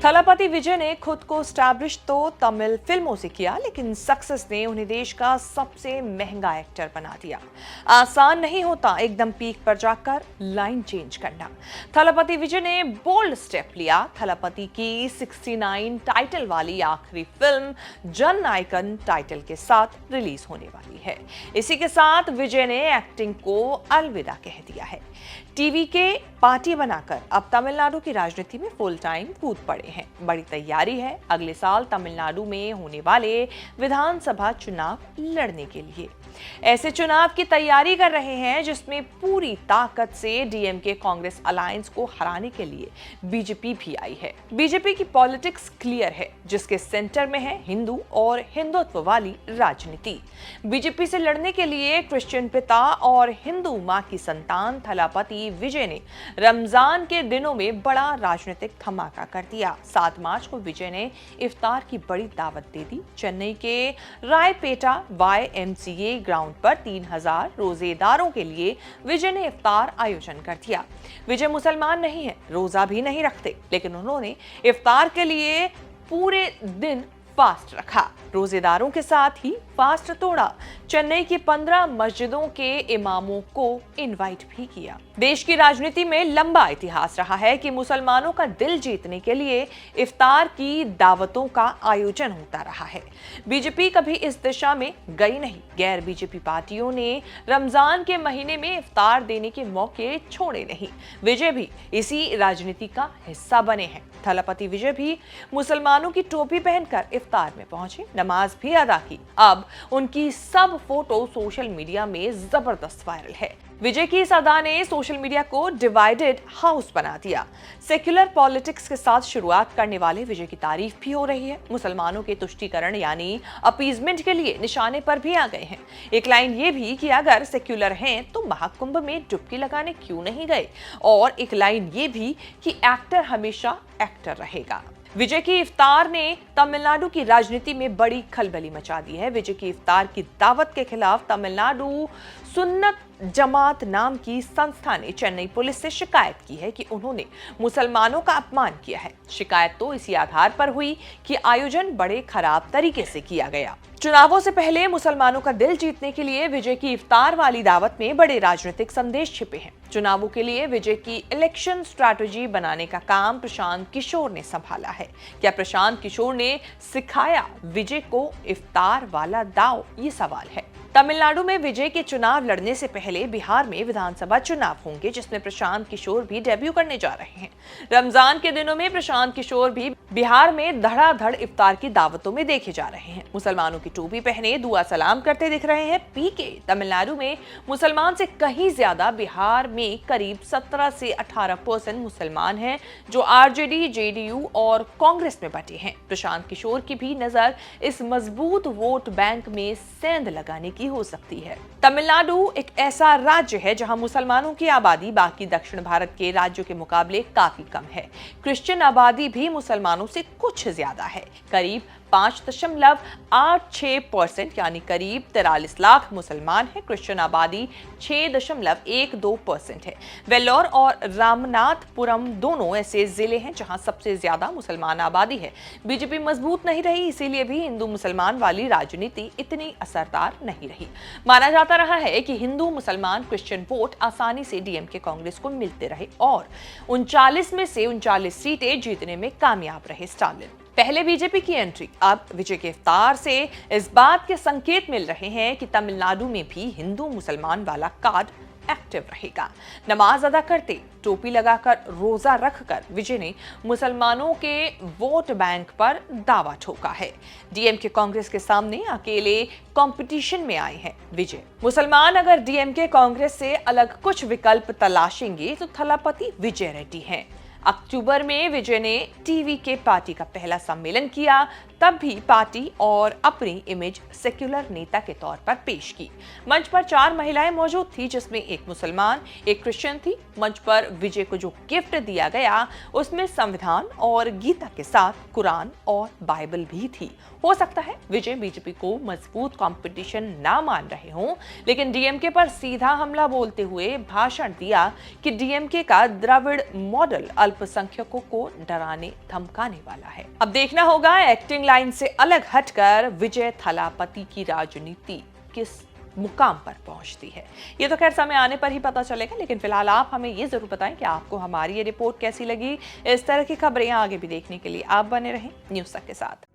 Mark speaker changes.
Speaker 1: थलापति विजय ने खुद को स्टैब्लिश तो तमिल फिल्मों से किया, लेकिन सक्सेस ने उन्हें देश का सबसे महंगा एक्टर बना दिया। आसान नहीं होता एकदम पीक पर जाकर लाइन चेंज करना। थलापति विजय ने बोल्ड स्टेप लिया। थलापति की 69 टाइटल वाली आखिरी फिल्म जन नायकन टाइटल के साथ रिलीज होने वाली है। इसी के साथ विजय ने एक्टिंग को अलविदा कह दिया है। टीवी के पार्टी बनाकर अब तमिलनाडु की राजनीति में फुल टाइम कूद पड़े हैं। बड़ी तैयारी है अगले साल तमिलनाडु में होने वाले विधानसभा चुनाव लड़ने के लिए। ऐसे चुनाव की तैयारी कर रहे हैं जिसमें पूरी ताकत से डीएमके कांग्रेस अलायंस को हराने के लिए बीजेपी भी आई है। बीजेपी की पॉलिटिक्स क्लियर है, जिसके सेंटर में है हिंदू और हिंदुत्व वाली राजनीति। बीजेपी से लड़ने के लिए क्रिश्चियन पिता और हिंदू मां की संतान थलापति विजय ने रमजान के दिनों में बड़ा राजनीतिक धमाका कर दिया। 7 मार्च को विजय ने इफ्तार की बड़ी दावत दे दी। चेन्नई के रायपेटा YMCA ग्राउंड पर 3000 रोजेदारों के लिए विजय ने इफ्तार आयोजन कर दिया। विजय मुसलमान नहीं है, रोजा भी नहीं रखते, लेकिन उन्होंने इफ्तार के लिए पूरे दिन फास्ट रखा। रोजेदारों के साथ ही फास्ट तोड़ा। चेन्नई की 15 मस्जिदों के इमामों को इनवाइट भी किया। देश की राजनीति में लंबा इतिहास रहा है कि मुसलमानों का दिल जीतने के लिए इफ्तार की दावतों का आयोजन होता रहा है। बीजेपी कभी इस दिशा में गई नहीं। गैर बीजेपी पार्टियों ने रमजान के महीने में इफ्तार देने के मौके छोड़े नहीं। विजय भी इसी राजनीति का हिस्सा बने हैं। थलापति विजय भी मुसलमानों की टोपी पहनकर इफ्तार में पहुंचे, नमाज भी अदा की। अब उनकी सब फोटो सोशल मीडिया में जबरदस्त वायरल है। विजय की इस अदा ने सोशल मीडिया को डिवाइडेड हाउस बना दिया। सेक्युलर पॉलिटिक्स के साथ शुरुआत करने वाले विजय की तारीफ भी हो रही है। मुसलमानों के तुष्टीकरण यानी अपीजमेंट के लिए निशाने पर भी आ गए हैं। एक लाइन ये भी कि अगर सेक्युलर हैं तो महाकुंभ में डुबकी लगाने क्यों नहीं गए, और एक लाइन ये भी कि एक्टर हमेशा एक्टर रहेगा। विजय की इफ्तार ने तमिलनाडु की राजनीति में बड़ी खलबली मचा दी है। विजय की इफ्तार की दावत के खिलाफ तमिलनाडु सुन्नत जमात नाम की संस्था ने चेन्नई पुलिस से शिकायत की है कि उन्होंने मुसलमानों का अपमान किया है। शिकायत तो इसी आधार पर हुई कि आयोजन बड़े खराब तरीके से किया गया। चुनावों से पहले मुसलमानों का दिल जीतने के लिए विजय की इफ्तार वाली दावत में बड़े राजनीतिक संदेश छिपे हैं। चुनावों के लिए विजय की इलेक्शन स्ट्रैटेजी बनाने का काम प्रशांत किशोर ने संभाला है। क्या प्रशांत किशोर ने सिखाया विजय को इफ्तार वाला दाव? ये सवाल है। तमिलनाडु में विजय के चुनाव लड़ने से पहले बिहार में विधानसभा चुनाव होंगे, जिसमें प्रशांत किशोर भी डेब्यू करने जा रहे हैं। रमजान के दिनों में प्रशांत किशोर भी बिहार में धड़ाधड़ इफ्तार की दावतों में देखे जा रहे हैं। मुसलमानों की टोपी पहने दुआ सलाम करते दिख रहे हैं। पीके तमिलनाडु में मुसलमान से कहीं ज्यादा बिहार में करीब 17 से 18% मुसलमान हैं, जो आरजेडी, जेडीयू और कांग्रेस में बटे हैं। प्रशांत किशोर की भी नजर इस मजबूत वोट बैंक में सेंध लगाने की हो सकती है। तमिलनाडु एक ऐसा राज्य है जहां मुसलमानों की आबादी बाकी दक्षिण भारत के राज्यों के मुकाबले काफी कम है। क्रिश्चियन आबादी भी मुसलमानों से कुछ ज्यादा है, करीब 5.86% यानी करीब 43 लाख मुसलमान हैं। क्रिश्चियन आबादी 6.12% है। वेल्लोर और रामनाथपुरम दोनों ऐसे जिले हैं जहां सबसे ज्यादा मुसलमान आबादी है। बीजेपी मजबूत नहीं रही, इसीलिए भी हिंदू मुसलमान वाली राजनीति इतनी असरदार नहीं रही। माना जाता रहा है कि हिंदू मुसलमान क्रिश्चियन वोट आसानी से डीएमके कांग्रेस को मिलते रहे और 39 में से 39 सीटें जीतने में कामयाब रहे स्टालिन। पहले बीजेपी की एंट्री, अब विजय के इफ्तार से इस बात के संकेत मिल रहे हैं कि तमिलनाडु में भी हिंदू मुसलमान वाला कार्ड एक्टिव रहेगा। नमाज अदा करते, टोपी लगाकर, रोजा रखकर विजय ने मुसलमानों के वोट बैंक पर दावा ठोका है। डीएमके कांग्रेस के सामने अकेले कंपटीशन में आए हैं विजय। मुसलमान अगर डीएमके कांग्रेस से अलग कुछ विकल्प तलाशेंगे तो थलापति विजय रेड्डी हैं। अक्टूबर में विजय ने टीवी के पार्टी का पहला सम्मेलन किया। तब भी पार्टी और अपनी इमेज सेक्युलर नेता के तौर पर पेश की। मंच पर 4 महिलाएं मौजूद थी, जिसमें एक मुसलमान, एक क्रिश्चियन थी। मंच पर विजय को जो गिफ्ट दिया गया उसमें संविधान और गीता के साथ कुरान और बाइबल भी थी। हो सकता है विजय बीजेपी को मजबूत कंपटीशन ना मान रहे हों, लेकिन डीएमके पर सीधा हमला बोलते हुए भाषण दिया कि डीएमके का द्रविड़ मॉडल अल्पसंख्यकों को डराने धमकाने वाला है। अब देखना होगा एक्टिंग लाइन से अलग हटकर विजय थलापति की राजनीति किस मुकाम पर पहुंचती है। ये तो खैर समय आने पर ही पता चलेगा, लेकिन फिलहाल आप हमें ये जरूर बताएं कि आपको हमारी ये रिपोर्ट कैसी लगी। इस तरह की खबरें आगे भी देखने के लिए आप बने रहें न्यूज़ तक के साथ।